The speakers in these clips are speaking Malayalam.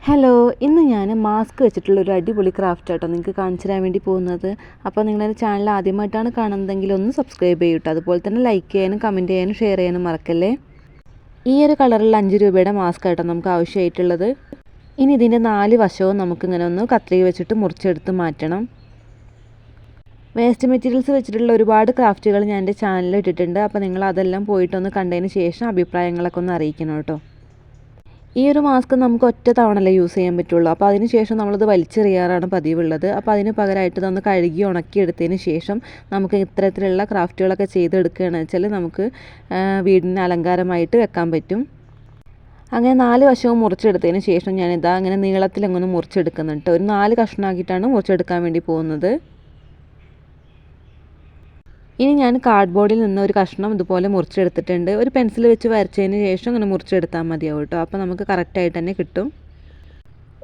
ഹലോ, ഇന്ന് ഞാൻ മാസ്ക് വെച്ചിട്ടുള്ള ഒരു അടിപൊളി ക്രാഫ്റ്റ് ആട്ടോ നിങ്ങൾക്ക് കാണിച്ചു തരാൻ വേണ്ടി പോകുന്നത്. അപ്പോൾ നിങ്ങളുടെ ചാനൽ ആദ്യമായിട്ടാണ് കാണുന്നതെങ്കിൽ ഒന്ന് സബ്സ്ക്രൈബ് ചെയ്യൂട്ടോ. അതുപോലെ തന്നെ ലൈക്ക് ചെയ്യാനും കമൻറ്റ് ചെയ്യാനും ഷെയർ ചെയ്യാനും മറക്കല്ലേ. ഈ ഒരു കളറിലുള്ള 5 രൂപയുടെ മാസ്ക് ആട്ടോ നമുക്ക് ആവശ്യമായിട്ടുള്ളത്. ഇനി ഇതിൻ്റെ 4 വശവും നമുക്കിങ്ങനെ ഒന്ന് കത്രിക വെച്ചിട്ട് മുറിച്ചെടുത്ത് മാറ്റണം. വേസ്റ്റ് മെറ്റീരിയൽസ് വെച്ചിട്ടുള്ള ഒരുപാട് ക്രാഫ്റ്റുകൾ ഞാൻ എൻ്റെ ചാനലിൽ ഇട്ടിട്ടുണ്ട്. അപ്പോൾ നിങ്ങൾ അതെല്ലാം പോയിട്ടൊന്ന് കണ്ടതിന് ശേഷം അഭിപ്രായങ്ങളൊക്കെ ഒന്ന് അറിയിക്കണം കേട്ടോ. ഈ ഒരു മാസ്ക് നമുക്ക് ഒറ്റ തവണയല്ലേ യൂസ് ചെയ്യാൻ പറ്റുള്ളൂ. അപ്പോൾ അതിന് ശേഷം നമ്മളിത് വലിച്ചെറിയാറാണ് പതിവുള്ളത്. അപ്പോൾ അതിന് പകരമായിട്ട് ഇതൊന്ന് കഴുകി ഉണക്കിയെടുത്തതിന് ശേഷം നമുക്ക് ഇത്തരത്തിലുള്ള ക്രാഫ്റ്റുകളൊക്കെ ചെയ്തെടുക്കുകയാണെന്ന് വെച്ചാൽ നമുക്ക് വീടിന് അലങ്കാരമായിട്ട് വെക്കാൻ പറ്റും. അങ്ങനെ 4 വശവും മുറിച്ചെടുത്തതിന് ശേഷം ഞാനിതാ അങ്ങനെ നീളത്തിലങ്ങനെ മുറിച്ചെടുക്കുന്നുണ്ട്. ഒരു 4 കഷ്ണമാക്കിയിട്ടാണ് മുറിച്ചെടുക്കാൻ വേണ്ടി പോകുന്നത്. ഇനി ഞാൻ കാർഡ്ബോർഡിൽ നിന്ന് ഒരു കഷ്ണം ഇതുപോലെ മുറിച്ചെടുത്തിട്ടുണ്ട്. ഒരു പെൻസിൽ വെച്ച് വരച്ചതിന് ശേഷം അങ്ങനെ മുറിച്ചെടുത്താൽ മതിയാവും കേട്ടോ. അപ്പോൾ നമുക്ക് കറക്റ്റായിട്ട് തന്നെ കിട്ടും.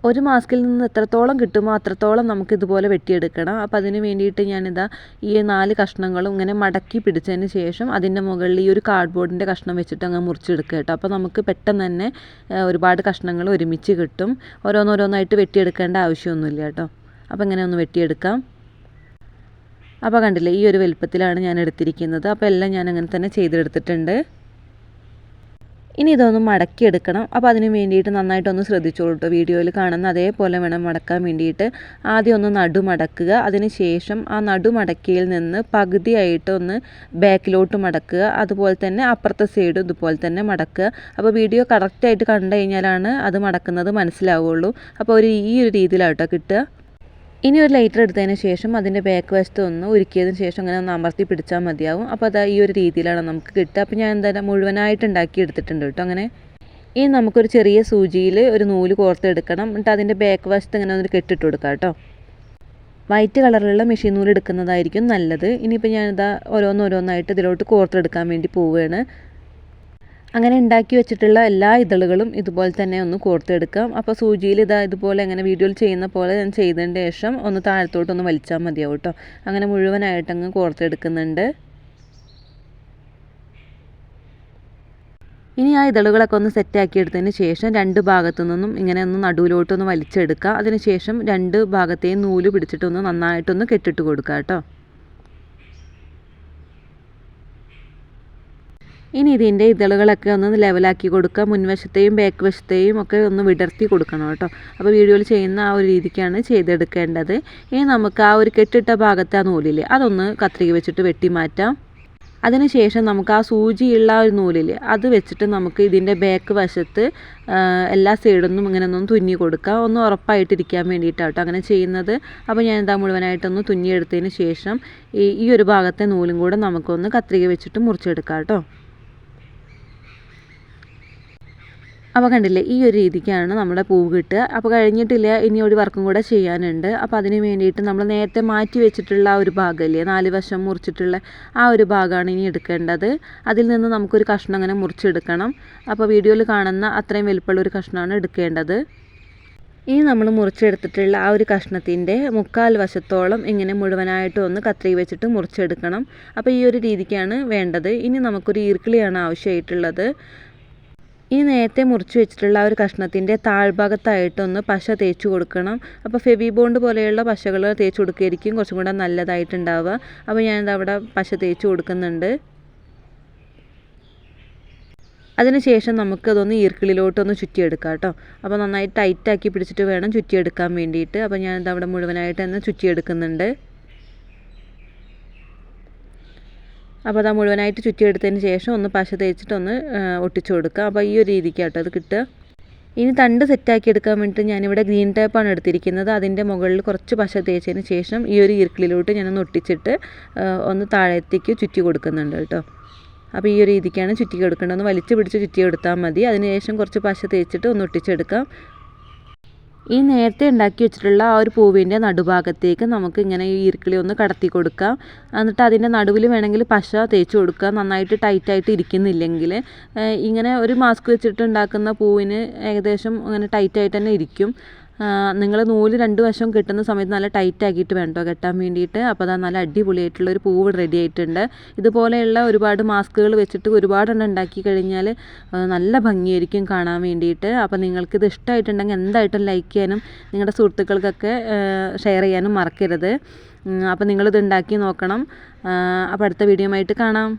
ഒരു മാസ്കിൽ നിന്ന് എത്രത്തോളം കിട്ടുമോ അത്രത്തോളം നമുക്ക് ഇതുപോലെ വെട്ടിയെടുക്കണം. അപ്പോൾ അതിന് വേണ്ടിയിട്ട് ഞാനിതാ ഈ 4 കഷ്ണങ്ങളും ഇങ്ങനെ മടക്കി പിടിച്ചതിന് ശേഷം അതിൻ്റെ മുകളിൽ ഈ ഒരു കാർഡ്ബോർഡിൻ്റെ കഷ്ണം വെച്ചിട്ട് അങ്ങ് മുറിച്ചെടുക്കുക കേട്ടോ. അപ്പോൾ നമുക്ക് പെട്ടെന്ന് തന്നെ ഒരുപാട് കഷ്ണങ്ങൾ ഒരുമിച്ച് കിട്ടും. ഓരോന്നോരോന്നായിട്ട് വെട്ടിയെടുക്കേണ്ട ആവശ്യമൊന്നുമില്ല കേട്ടോ. അപ്പോൾ ഇങ്ങനെ ഒന്ന് വെട്ടിയെടുക്കാം. അപ്പോൾ കണ്ടില്ലേ, ഈ ഒരു വലുപ്പത്തിലാണ് ഞാൻ എടുത്തിരിക്കുന്നത്. അപ്പോൾ എല്ലാം ഞാൻ അങ്ങനെ തന്നെ ചെയ്തെടുത്തിട്ടുണ്ട്. ഇനി ഇതൊന്ന് മടക്കിയെടുക്കണം. അപ്പോൾ അതിന് വേണ്ടിയിട്ട് നന്നായിട്ടൊന്ന് ശ്രദ്ധിച്ചോളൂ കേട്ടോ. വീഡിയോയിൽ കാണുന്ന അതേപോലെ വേണം മടക്കാൻ വേണ്ടിയിട്ട്. ആദ്യം ഒന്ന് നടു മടക്കുക. അതിന് ശേഷം ആ നടു മടക്കിയിൽ നിന്ന് പകുതിയായിട്ട് ഒന്ന് ബാക്കിലോട്ട് മടക്കുക. അതുപോലെ തന്നെ അപ്പുറത്തെ സൈഡും ഇതുപോലെ തന്നെ മടക്കുക. അപ്പോൾ വീഡിയോ കറക്റ്റായിട്ട് കണ്ടു കഴിഞ്ഞാലാണ് അത് മടക്കുന്നത് മനസ്സിലാവുള്ളൂ. അപ്പോൾ ഈ ഒരു രീതിയിലാട്ടോ കിട്ടുക. ഇനി ഒരു ലൈറ്റർ എടുത്തതിന് ശേഷം അതിൻ്റെ ബാക്ക് വശത്ത് ഒന്ന് ഉരുക്കിയതിന് ശേഷം അങ്ങനെ ഒന്ന് അമർത്തി പിടിച്ചാൽ മതിയാവും. അപ്പോൾ അത് ഈ ഒരു രീതിയിലാണ് നമുക്ക് കിട്ടുക. അപ്പോൾ ഞാൻ എന്തായാലും മുഴുവനായിട്ട് ഉണ്ടാക്കി എടുത്തിട്ടുണ്ട് കേട്ടോ. അങ്ങനെ ഇനി നമുക്കൊരു ചെറിയ സൂചിയിൽ ഒരു നൂല് കോർത്തെടുക്കണം. എന്നിട്ട് അതിൻ്റെ ബാക്ക് വശത്ത് ഇങ്ങനെ ഒന്ന് കെട്ടിട്ട് കൊടുക്കാം കേട്ടോ. വൈറ്റ് കളറിലുള്ള മെഷീൻ നൂല് എടുക്കുന്നതായിരിക്കും നല്ലത്. ഇനിയിപ്പോൾ ഞാനിതാ ഓരോന്നോരോന്നായിട്ട് ഇതിലോട്ട് കോർത്തെടുക്കാൻ വേണ്ടി പോവുകയാണ്. അങ്ങനെ ഉണ്ടാക്കി വെച്ചിട്ടുള്ള എല്ലാ ഇതളുകളും ഇതുപോലെ തന്നെ ഒന്ന് കോർത്തെടുക്കാം. അപ്പോൾ സൂചിയിൽ ഇതുപോലെ അങ്ങനെ വീഡിയോയിൽ ചെയ്യുന്ന പോലെ ഞാൻ ചെയ്തതിന് ശേഷം ഒന്ന് താഴത്തോട്ടൊന്ന് വലിച്ചാൽ മതിയാവും കേട്ടോ. അങ്ങനെ മുഴുവനായിട്ട് അങ്ങ് കോർത്തെടുക്കുന്നുണ്ട്. ഇനി ആ ഇതളുകളൊക്കെ ഒന്ന് സെറ്റാക്കി എടുത്തതിന് ശേഷം 2 ഭാഗത്തു നിന്നും ഇങ്ങനെ ഒന്ന് നടുവിലോട്ടൊന്ന് വലിച്ചെടുക്കുക. അതിന് ശേഷം 2 ഭാഗത്തെയും നൂല് പിടിച്ചിട്ടൊന്ന് നന്നായിട്ടൊന്ന് കെട്ടിട്ട് കൊടുക്കുക കേട്ടോ. ഇനി ഇതിൻ്റെ ഇതളുകളൊക്കെ ഒന്ന് ലെവലാക്കി കൊടുക്കുക. മുൻവശത്തെയും ബാക്ക് വശത്തെയും ഒക്കെ ഒന്ന് വിടർത്തി കൊടുക്കണം കേട്ടോ. അപ്പോൾ വീഡിയോയിൽ ചെയ്യുന്ന ആ ഒരു രീതിക്കാണ് ചെയ്തെടുക്കേണ്ടത്. ഇനി നമുക്ക് ആ ഒരു കെട്ടിട്ട ഭാഗത്തെ ആ നൂലില്ലേ അതൊന്ന് കത്രിക വെച്ചിട്ട് വെട്ടി മാറ്റാം. അതിനുശേഷം നമുക്ക് ആ സൂചിയുള്ള ഒരു നൂലില്ലേ അത് വെച്ചിട്ട് നമുക്ക് ഇതിൻ്റെ ബാക്ക് വശത്ത് എല്ലാ സൈഡൊന്നും ഇങ്ങനെ ഒന്ന് തുന്നി കൊടുക്കുക. ഒന്ന് ഉറപ്പായിട്ടിരിക്കാൻ വേണ്ടിയിട്ടാണ് കേട്ടോ അങ്ങനെ ചെയ്യുന്നത്. അപ്പോൾ ഞാൻ എന്താ മുഴുവനായിട്ടൊന്ന് തുന്നിയെടുത്തതിന് ശേഷം ഈ ഒരു ഭാഗത്തെ നൂലും കൂടെ നമുക്കൊന്ന് കത്രിക വെച്ചിട്ട് മുറിച്ചെടുക്കാം കേട്ടോ. അപ്പോൾ കണ്ടില്ലേ, ഈ ഒരു രീതിക്കാണ് നമ്മുടെ പൂവ് കിട്ടുക. അപ്പോൾ കഴിഞ്ഞിട്ടില്ല, ഇനി ഒരു വർക്കും കൂടെ ചെയ്യാനുണ്ട്. അപ്പോൾ അതിന് വേണ്ടിയിട്ട് നമ്മൾ നേരത്തെ മാറ്റി വെച്ചിട്ടുള്ള ആ ഒരു ഭാഗമില്ലേ 4 വശം മുറിച്ചിട്ടുള്ള ആ ഒരു ഭാഗമാണ് ഇനി എടുക്കേണ്ടത്. അതിൽ നിന്ന് നമുക്കൊരു കഷ്ണം അങ്ങനെ മുറിച്ചെടുക്കണം. അപ്പോൾ വീഡിയോയിൽ കാണുന്ന അത്രയും വലിപ്പമുള്ള ഒരു കഷ്ണമാണ് എടുക്കേണ്ടത്. ഇനി നമ്മൾ മുറിച്ചെടുത്തിട്ടുള്ള ആ ഒരു കഷ്ണത്തിൻ്റെ 1/4 വശത്തോളം ഇങ്ങനെ മുഴുവനായിട്ടും ഒന്ന് കത്രിക വെച്ചിട്ട് മുറിച്ചെടുക്കണം. അപ്പോൾ ഈ ഒരു രീതിക്കാണ് വേണ്ടത്. ഇനി നമുക്കൊരു ഈർക്കിളിയാണ് ആവശ്യമായിട്ടുള്ളത്. ഇനി നേരത്തെ മുറിച്ച് വെച്ചിട്ടുള്ള ആ ഒരു കഷ്ണത്തിൻ്റെ താഴ്ഭാഗത്തായിട്ടൊന്ന് പശ തേച്ച് കൊടുക്കണം. അപ്പോൾ ഫെവി ബോണ്ട് പോലെയുള്ള പശകൾ തേച്ച് കൊടുക്കുകയായിരിക്കും കുറച്ചും കൂടെ നല്ലതായിട്ടുണ്ടാവുക. അപ്പോൾ ഞാനിത് അവിടെ പശ തേച്ച് കൊടുക്കുന്നുണ്ട്. അതിനുശേഷം നമുക്കതൊന്ന് ഈർക്കിളിലോട്ടൊന്ന് ചുറ്റിയെടുക്കാം കേട്ടോ. അപ്പോൾ നന്നായി ടൈറ്റാക്കി പിടിച്ചിട്ട് വേണം ചുറ്റിയെടുക്കാൻ വേണ്ടിയിട്ട്. അപ്പോൾ ഞാനിത് അവിടെ മുഴുവനായിട്ട് തന്നെ ചുറ്റിയെടുക്കുന്നുണ്ട്. അപ്പോൾ അത് മുഴുവനായിട്ട് ചുറ്റിയെടുത്തതിന് ശേഷം ഒന്ന് പശ തേച്ചിട്ടൊന്ന് ഒട്ടിച്ചു കൊടുക്കുക. അപ്പോൾ ഈ ഒരു രീതിക്കാട്ടോ അത് കിട്ടുക. ഇനി തണ്ട് സെറ്റാക്കി എടുക്കാൻ വേണ്ടിയിട്ട് ഞാനിവിടെ ഗ്രീൻ ടേപ്പാണ് എടുത്തിരിക്കുന്നത്. അതിൻ്റെ മുകളിൽ കുറച്ച് പശ തേച്ചതിന് ശേഷം ഈ ഒരു ഈർക്കിളിലോട്ട് ഞാനൊന്ന് ഒട്ടിച്ചിട്ട് ഒന്ന് താഴത്തേക്ക് ചുറ്റി കൊടുക്കുന്നുണ്ട് കേട്ടോ. അപ്പോൾ ഈ ഒരു രീതിക്കാണ് ചുറ്റി കൊടുക്കേണ്ടത്. ഒന്ന് വലിച്ചു പിടിച്ച് ചുറ്റി എടുത്താൽ മതി. അതിനുശേഷം കുറച്ച് പശ തേച്ചിട്ട് ഒന്ന് ഒട്ടിച്ചെടുക്കാം. ഈ നേരത്തെ ഉണ്ടാക്കി വെച്ചിട്ടുള്ള ആ ഒരു പൂവിൻ്റെ നടുഭാഗത്തേക്ക് നമുക്ക് ഇങ്ങനെ ഈ ഈർക്കിളി ഒന്ന് കടത്തി കൊടുക്കാം. എന്നിട്ട് അതിൻ്റെ നടുവിൽ വേണമെങ്കിൽ പശ തേച്ച് കൊടുക്കുക. നന്നായിട്ട് ടൈറ്റായിട്ട് ഇരിക്കുന്നില്ലെങ്കിൽ ഇങ്ങനെ ഒരു മാസ്ക് വെച്ചിട്ട് ഉണ്ടാക്കുന്ന പൂവിന് ഏകദേശം അങ്ങനെ ടൈറ്റായിട്ട് തന്നെ ഇരിക്കും. നിങ്ങൾ നൂല് 2 വശവും കെട്ടുന്ന സമയത്ത് നല്ല ടൈറ്റ് ആക്കിയിട്ട് വേണം കേട്ടോ കെട്ടാൻ വേണ്ടിയിട്ട്. അപ്പോൾ അതാ നല്ല അടിപൊളിയായിട്ടുള്ളൊരു പൂവ് റെഡി ആയിട്ടുണ്ട്. ഇതുപോലെയുള്ള ഒരുപാട് മാസ്കുകൾ വെച്ചിട്ട് ഒരുപാടെണ്ണം ഉണ്ടാക്കി കഴിഞ്ഞാൽ നല്ല ഭംഗിയായിരിക്കും കാണാൻ വേണ്ടിയിട്ട്. അപ്പോൾ നിങ്ങൾക്കിത് ഇഷ്ടമായിട്ടുണ്ടെങ്കിൽ എന്തായിട്ടും ലൈക്ക് ചെയ്യാനും നിങ്ങളുടെ സുഹൃത്തുക്കൾക്കൊക്കെ ഷെയർ ചെയ്യാനും മറക്കരുത്. അപ്പോൾ നിങ്ങളിത് ഉണ്ടാക്കി നോക്കണം. അപ്പോൾ അടുത്ത വീഡിയോ ആയിട്ട് കാണാം.